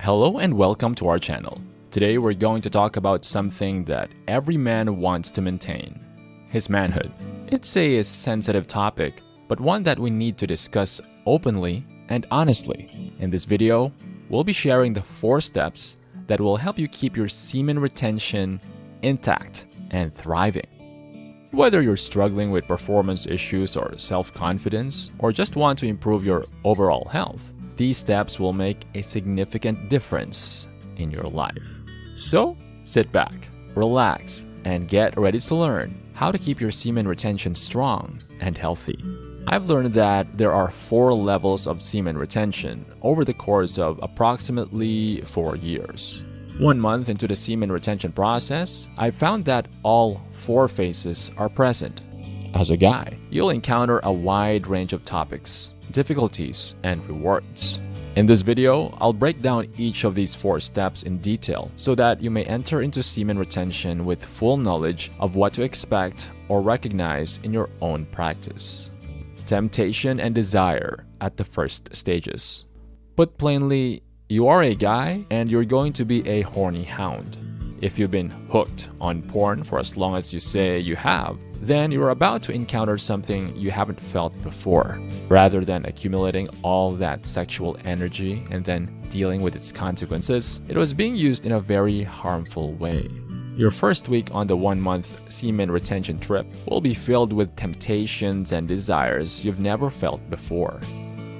Hello and welcome to our channel. Today we're going to talk about something that every man wants to maintain, his manhood. It's a sensitive topic, but one that we need to discuss openly and honestly. In this video, we'll be sharing the 4 steps that will help you keep your semen retention intact and thriving. Whether you're struggling with performance issues or self-confidence, or just want to improve your overall health, these steps will make a significant difference in your life. So, sit back, relax, and get ready to learn how to keep your semen retention strong and healthy. I've learned that there are 4 levels of semen retention over the course of approximately 4 years. 1 month into the semen retention process, I found that all 4 phases are present. As a guy, you'll encounter a wide range of topics, difficulties, and rewards. In this video, I'll break down each of these 4 steps in detail so that you may enter into semen retention with full knowledge of what to expect or recognize in your own practice. Temptation and desire at the first stages. Put plainly, you are a guy and you're going to be a horny hound. If you've been hooked on porn for as long as you say you have, then you're about to encounter something you haven't felt before. Rather than accumulating all that sexual energy and then dealing with its consequences, it was being used in a very harmful way. Your first week on the 1-month semen retention trip will be filled with temptations and desires you've never felt before.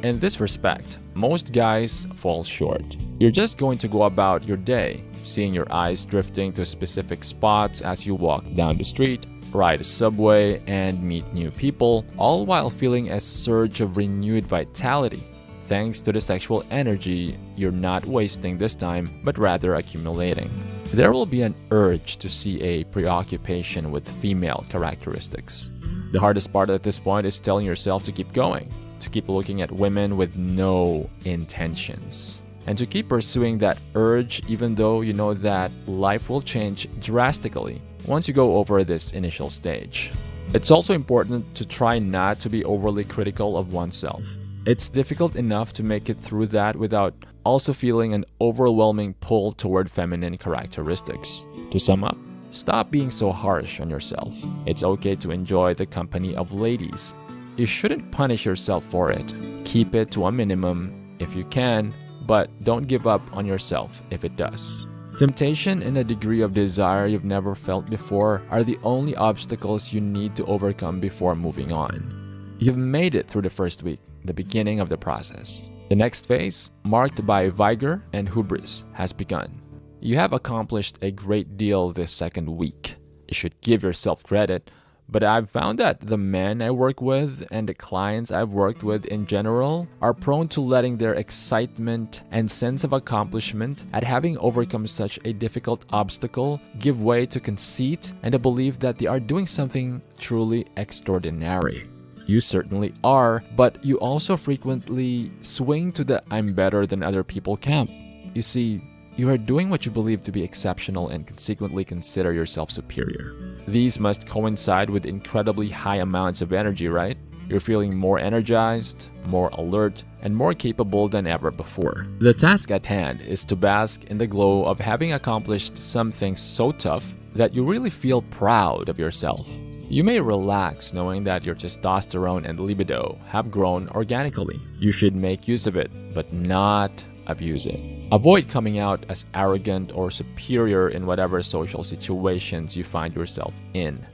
In this respect, most guys fall short. You're just going to go about your day, seeing your eyes drifting to specific spots as you walk down the street, ride a subway, and meet new people, all while feeling a surge of renewed vitality, thanks to the sexual energy you're not wasting this time, but rather accumulating. There will be an urge to see a preoccupation with female characteristics. The hardest part at this point is telling yourself to keep going, to keep looking at women with no intentions, and to keep pursuing that urge even though you know that life will change drastically once you go over this initial stage. It's also important to try not to be overly critical of oneself. It's difficult enough to make it through that without also feeling an overwhelming pull toward feminine characteristics. To sum up, stop being so harsh on yourself. It's okay to enjoy the company of ladies. You shouldn't punish yourself for it. Keep it to a minimum if you can, but don't give up on yourself if it does. Temptation and a degree of desire you've never felt before are the only obstacles you need to overcome before moving on. You've made it through the first week, the beginning of the process. The next phase, marked by vigor and hubris, has begun. You have accomplished a great deal this second week. You should give yourself credit, but I've found that the men I work with and the clients I've worked with in general are prone to letting their excitement and sense of accomplishment at having overcome such a difficult obstacle give way to conceit and a belief that they are doing something truly extraordinary. You certainly are, but you also frequently swing to the I'm better than other people camp. You see, you are doing what you believe to be exceptional and consequently consider yourself superior. These must coincide with incredibly high amounts of energy, right? You're feeling more energized, more alert, and more capable than ever before. The task at hand is to bask in the glow of having accomplished something so tough that you really feel proud of yourself. You may relax knowing that your testosterone and libido have grown organically. You should make use of it, but not abuse it. Avoid coming out as arrogant or superior in whatever social situations you find yourself in.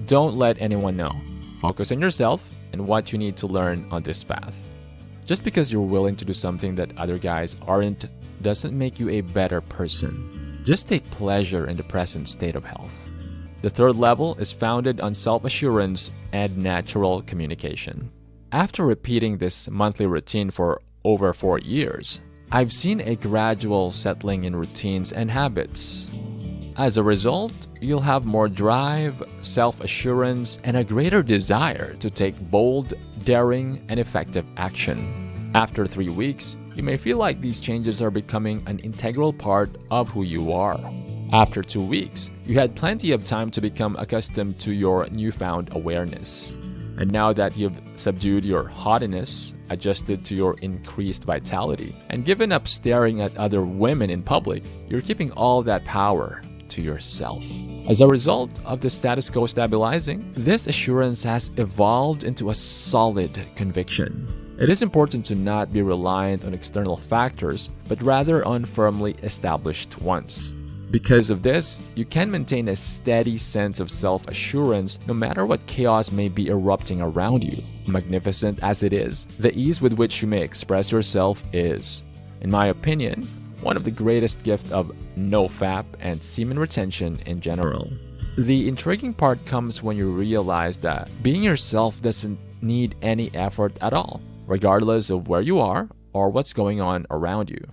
Don't let anyone know. Focus on yourself and what you need to learn on this path. Just because you're willing to do something that other guys aren't doesn't make you a better person. Just take pleasure in the present state of health. The 3rd level is founded on self-assurance and natural communication. After repeating this monthly routine for over 4 years, I've seen a gradual settling in routines and habits. As a result, you'll have more drive, self-assurance, and a greater desire to take bold, daring, and effective action. After 3 weeks, you may feel like these changes are becoming an integral part of who you are. After 2 weeks, you had plenty of time to become accustomed to your newfound awareness. And now that you've subdued your haughtiness, adjusted to your increased vitality, and given up staring at other women in public, you're keeping all that power to yourself. As a result of the status quo stabilizing, this assurance has evolved into a solid conviction. It is important to not be reliant on external factors, but rather on firmly established ones. Because of this, you can maintain a steady sense of self-assurance no matter what chaos may be erupting around you. Magnificent as it is, the ease with which you may express yourself is, in my opinion, one of the greatest gifts of NoFap and semen retention in general. The intriguing part comes when you realize that being yourself doesn't need any effort at all, regardless of where you are or what's going on around you.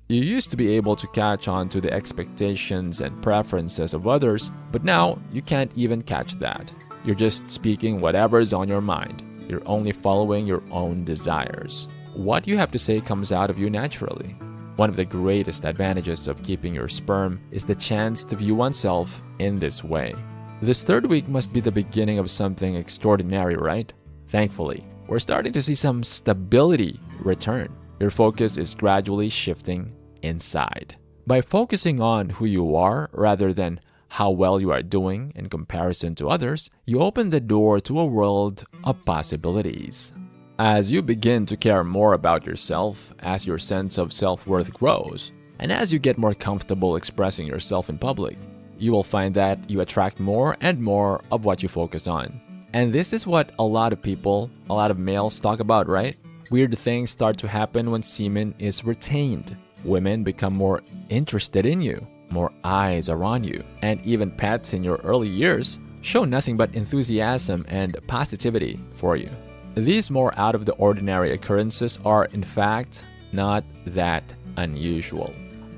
You used to be able to catch on to the expectations and preferences of others, but now you can't even catch that. You're just speaking whatever's on your mind. You're only following your own desires. What you have to say comes out of you naturally. One of the greatest advantages of keeping your sperm is the chance to view oneself in this way. This third week must be the beginning of something extraordinary, right? Thankfully, we're starting to see some stability return. Your focus is gradually shifting inside. By focusing on who you are rather than how well you are doing in comparison to others, you open the door to a world of possibilities. As you begin to care more about yourself, as your sense of self-worth grows, and as you get more comfortable expressing yourself in public, you will find that you attract more and more of what you focus on. And this is what a lot of males talk about, right? Weird things start to happen when semen is retained. Women become more interested in you, more eyes are on you, and even pets in your early years show nothing but enthusiasm and positivity for you. These more out-of-the-ordinary occurrences are, in fact, not that unusual.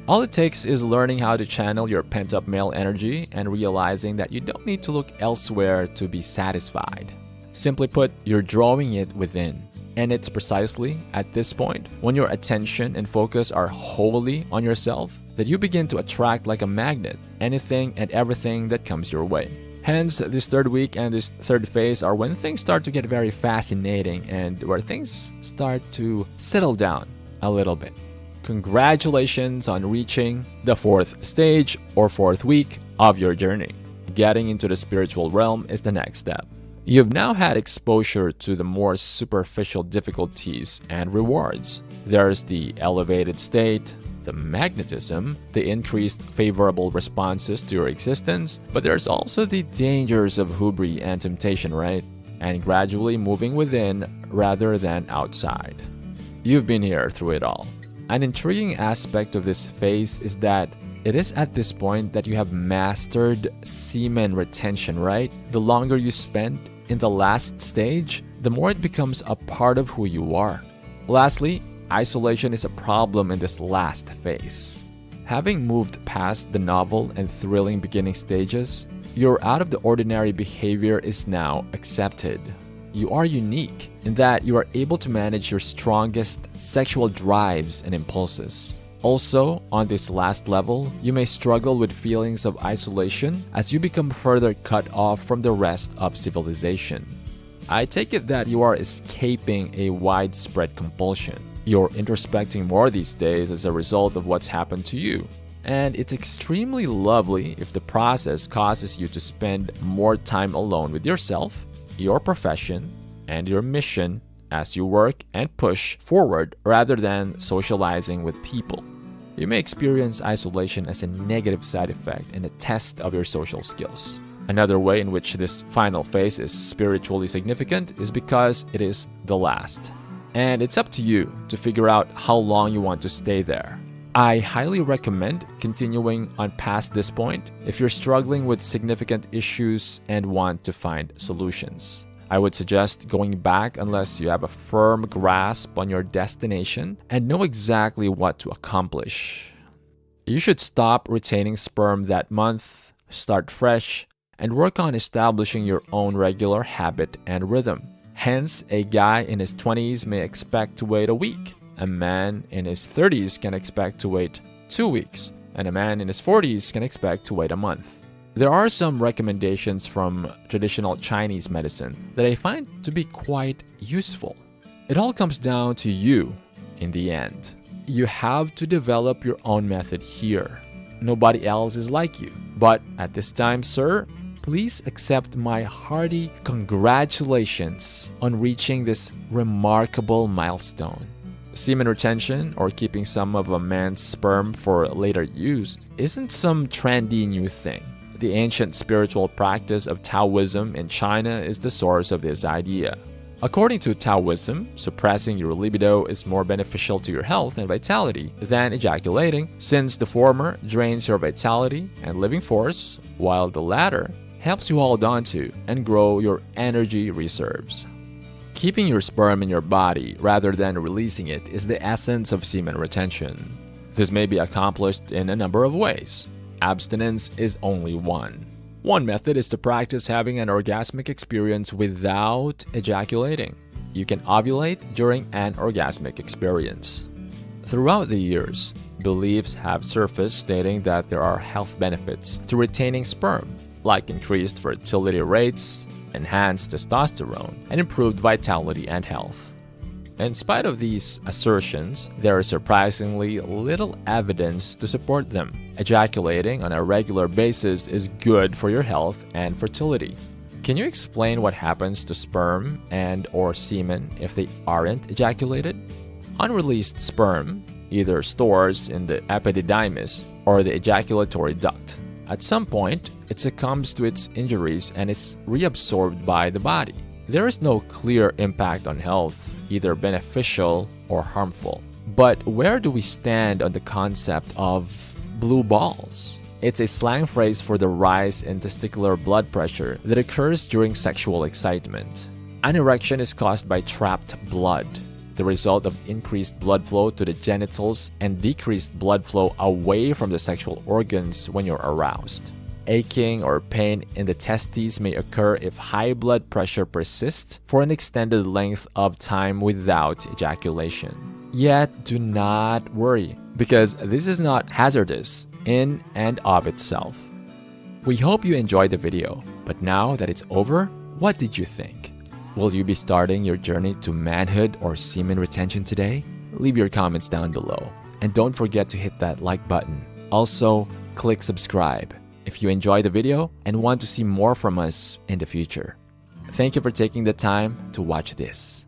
All it takes is learning how to channel your pent-up male energy and realizing that you don't need to look elsewhere to be satisfied. Simply put, you're drawing it within. And it's precisely at this point, when your attention and focus are wholly on yourself, that you begin to attract like a magnet anything and everything that comes your way. Hence, this third week and this third phase are when things start to get very fascinating and where things start to settle down a little bit. Congratulations on reaching the fourth stage or fourth week of your journey. Getting into the spiritual realm is the next step. You've now had exposure to the more superficial difficulties and rewards. There's the elevated state, the magnetism, the increased favorable responses to your existence, but there's also the dangers of hubris and temptation, right? And gradually moving within rather than outside. You've been here through it all. An intriguing aspect of this phase is that it is at this point that you have mastered semen retention, right? The longer you spend in the last stage, the more it becomes a part of who you are. Lastly, isolation is a problem in this last phase. Having moved past the novel and thrilling beginning stages, your out-of-the-ordinary behavior is now accepted. You are unique in that you are able to manage your strongest sexual drives and impulses. Also, on this last level, you may struggle with feelings of isolation as you become further cut off from the rest of civilization. I take it that you are escaping a widespread compulsion. You're introspecting more these days as a result of what's happened to you. And it's extremely lovely if the process causes you to spend more time alone with yourself, your profession, and your mission as you work and push forward rather than socializing with people. You may experience isolation as a negative side effect and a test of your social skills. Another way in which this final phase is spiritually significant is because it is the last. And it's up to you to figure out how long you want to stay there. I highly recommend continuing on past this point if you're struggling with significant issues and want to find solutions. I would suggest going back unless you have a firm grasp on your destination and know exactly what to accomplish. You should stop retaining sperm that month, start fresh, and work on establishing your own regular habit and rhythm. Hence, a guy in his 20s may expect to wait a week. A man in his 30s can expect to wait 2 weeks, and a man in his 40s can expect to wait a month. There are some recommendations from traditional Chinese medicine that I find to be quite useful. It all comes down to you in the end. You have to develop your own method here. Nobody else is like you. But at this time, sir, please accept my hearty congratulations on reaching this remarkable milestone. Semen retention, or keeping some of a man's sperm for later use, isn't some trendy new thing. The ancient spiritual practice of Taoism in China is the source of this idea. According to Taoism, suppressing your libido is more beneficial to your health and vitality than ejaculating, since the former drains your vitality and living force, while the latter helps you hold on to and grow your energy reserves. Keeping your sperm in your body rather than releasing it is the essence of semen retention. This may be accomplished in a number of ways. Abstinence is only one. One method is to practice having an orgasmic experience without ejaculating. You can ovulate during an orgasmic experience. Throughout the years, beliefs have surfaced stating that there are health benefits to retaining sperm, like increased fertility rates, enhanced testosterone, and improved vitality and health. In spite of these assertions, there is surprisingly little evidence to support them. Ejaculating on a regular basis is good for your health and fertility. Can you explain what happens to sperm and/or semen if they aren't ejaculated? Unreleased sperm either stores in the epididymis or the ejaculatory duct. At some point, it succumbs to its injuries and is reabsorbed by the body. There is no clear impact on health, either beneficial or harmful. But where do we stand on the concept of blue balls? It's a slang phrase for the rise in testicular blood pressure that occurs during sexual excitement. An erection is caused by trapped blood, the result of increased blood flow to the genitals and decreased blood flow away from the sexual organs when you're aroused. Aching or pain in the testes may occur if high blood pressure persists for an extended length of time without ejaculation. Yet, do not worry, because this is not hazardous in and of itself. We hope you enjoyed the video, but now that it's over, what did you think? Will you be starting your journey to manhood or semen retention today? Leave your comments down below. And don't forget to hit that like button. Also, click subscribe if you enjoyed the video and want to see more from us in the future. Thank you for taking the time to watch this.